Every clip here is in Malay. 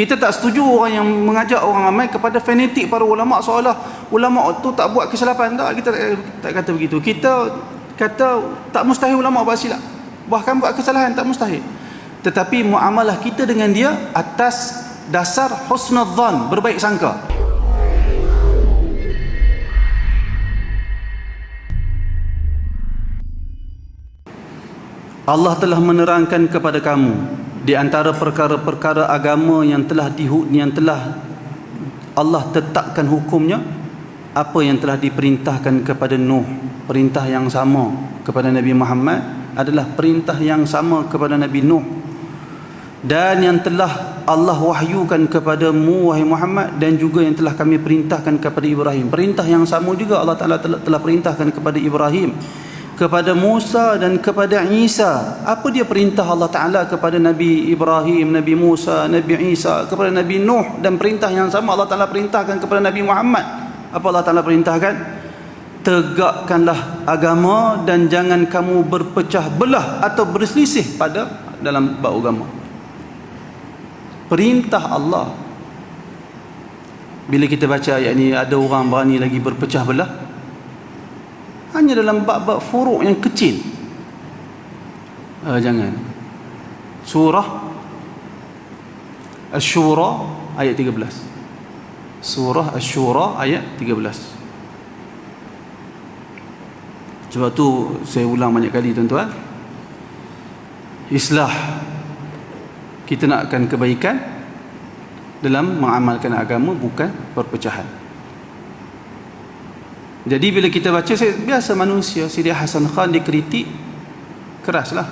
Kita tak setuju orang yang mengajak orang ramai kepada fanatik para ulama, seolah ulama tu tak buat kesilapan. Tak, kita tak kata begitu. Kita kata tak mustahil ulama buat silap, bahkan buat kesalahan, tak mustahil. Tetapi muamalah kita dengan dia atas dasar husnudzan, berbaik sangka. Allah telah menerangkan kepada kamu di antara perkara-perkara agama yang telah Allah tetapkan hukumnya, apa yang telah diperintahkan kepada Nuh, perintah yang sama kepada Nabi Muhammad adalah perintah yang sama kepada Nabi Nuh, dan yang telah Allah wahyukan kepadamu wahai Muhammad, dan juga yang telah kami perintahkan kepada Ibrahim. Perintah yang sama juga Allah Ta'ala telah perintahkan kepada Ibrahim, kepada Musa dan kepada Isa. Apa dia perintah Allah Ta'ala kepada Nabi Ibrahim, Nabi Musa, Nabi Isa, kepada Nabi Nuh, dan perintah yang sama Allah Ta'ala perintahkan kepada Nabi Muhammad. Apa Allah Ta'ala perintahkan? Tegakkanlah agama dan jangan kamu berpecah belah atau berselisih dalam bab agama. Perintah Allah. Bila kita baca ayat ni, ada orang berani lagi berpecah belah hanya dalam bab-bab furuk yang kecil. Jangan. Surah Asy-Syura ayat 13. Surah Asy-Syura ayat 13. Sebab tu saya ulang banyak kali tuan-tuan, islah, kita nakkan kebaikan dalam mengamalkan agama, bukan perpecahan. Jadi bila kita baca, biasa manusia, Sidi Hasan Khan dikritik keraslah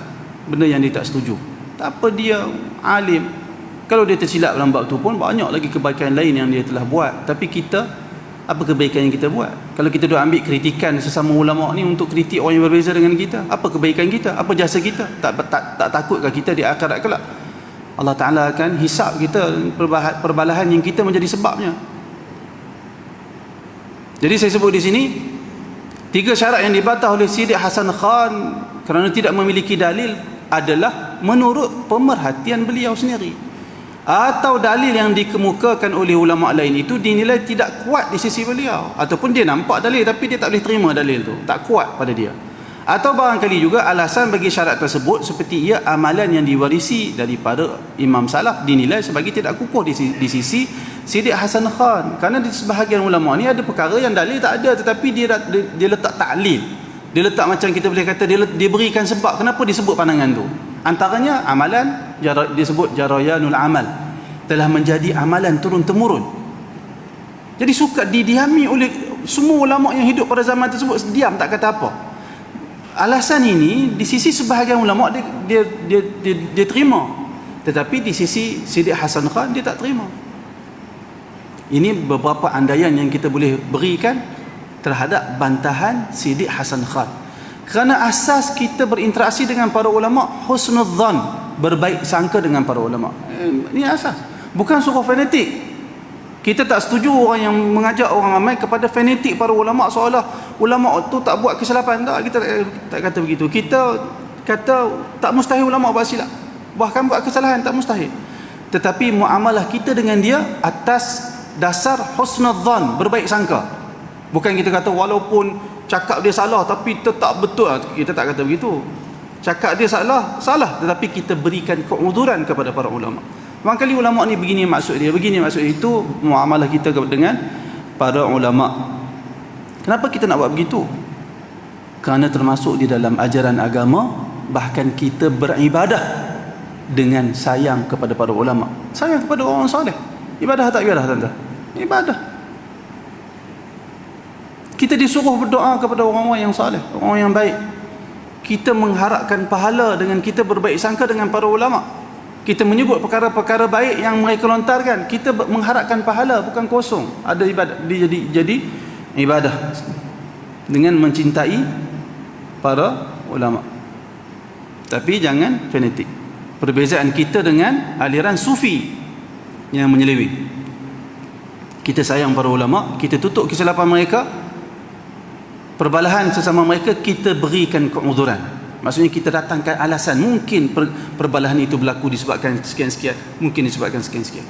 benda yang dia tak setuju. Tak apa, dia alim. Kalau dia tersilap dalam bab tu pun banyak lagi kebaikan lain yang dia telah buat. Tapi kita, apa kebaikan yang kita buat? Kalau kita dah ambil kritikan sesama ulama ni untuk kritik orang yang berbeza dengan kita, apa kebaikan kita? Apa jasa kita? Tak takutkah kita di akhirat kelak Allah Ta'ala akan hisap kita perbalahan yang kita menjadi sebabnya? Jadi saya sebut di sini 3 syarat yang dibantah oleh Sidi Hasan Khan kerana tidak memiliki dalil adalah menurut pemerhatian beliau sendiri, atau dalil yang dikemukakan oleh ulama lain itu dinilai tidak kuat di sisi beliau, ataupun dia nampak dalil tapi dia tak boleh terima dalil tu, tak kuat pada dia. Atau barangkali juga alasan bagi syarat tersebut seperti ia amalan yang diwarisi daripada Imam Salaf dinilai sebagai tidak kukuh di sisi Sidi Hasan Khan. Kerana di sebahagian ulama ni ada perkara yang dalil tak ada, tetapi dia letak taklil, dia letak macam kita boleh kata dia berikan sebab kenapa disebut pandangan tu. Antaranya amalan disebut jarayanul amal, telah menjadi amalan turun-temurun. Jadi suka didiami oleh semua ulama yang hidup pada zaman tersebut, diam tak kata apa. Alasan ini di sisi sebahagian ulama dia terima, tetapi di sisi Sidi Hasan Khan dia tak terima. Ini beberapa andaian yang kita boleh berikan terhadap bantahan Sidi Hasan Khan. Kerana asas kita berinteraksi dengan para ulama husnudzan, berbaik sangka dengan para ulama. Ini asas, bukan suruh fanatik. Kita tak setuju orang yang mengajak orang ramai kepada fanatik para ulama, seolah ulama tu tak buat kesilapan. Tak, kita tak kata begitu. Kita kata tak mustahil ulama buat silap, bahkan buat kesalahan, tak mustahil. Tetapi muamalah kita dengan dia atas dasar husnudzan, berbaik sangka. Bukan kita kata walaupun cakap dia salah tapi tetap betul. Kita tak kata begitu. Cakap dia salah, tetapi kita berikan keuzuran kepada para ulama. Barangkali ulama ni begini maksud dia, begini maksud dia. Itu muamalah kita dengan para ulama. Kenapa kita nak buat begitu? Kerana termasuk di dalam ajaran agama, bahkan kita beribadah dengan sayang kepada para ulama, sayang kepada orang soleh. Ibadah tak ibadah tuan-tuan? Ibadah. Kita disuruh berdoa kepada orang-orang yang soleh, orang yang baik. Kita mengharapkan pahala dengan kita berbaik sangka dengan para ulama. Kita menyebut perkara-perkara baik yang mereka lontarkan, kita mengharapkan pahala, bukan kosong. Ada ibadah, jadi ibadah dengan mencintai para ulama. Tapi jangan fanatik. Perbezaan kita dengan aliran sufi yang menyeleweng. Kita sayang para ulama, kita tutup kesilapan mereka, perbalahan sesama mereka kita berikan keuzuran. Maksudnya kita datangkan alasan, mungkin perbalahan itu berlaku disebabkan sekian-sekian, mungkin disebabkan sekian-sekian.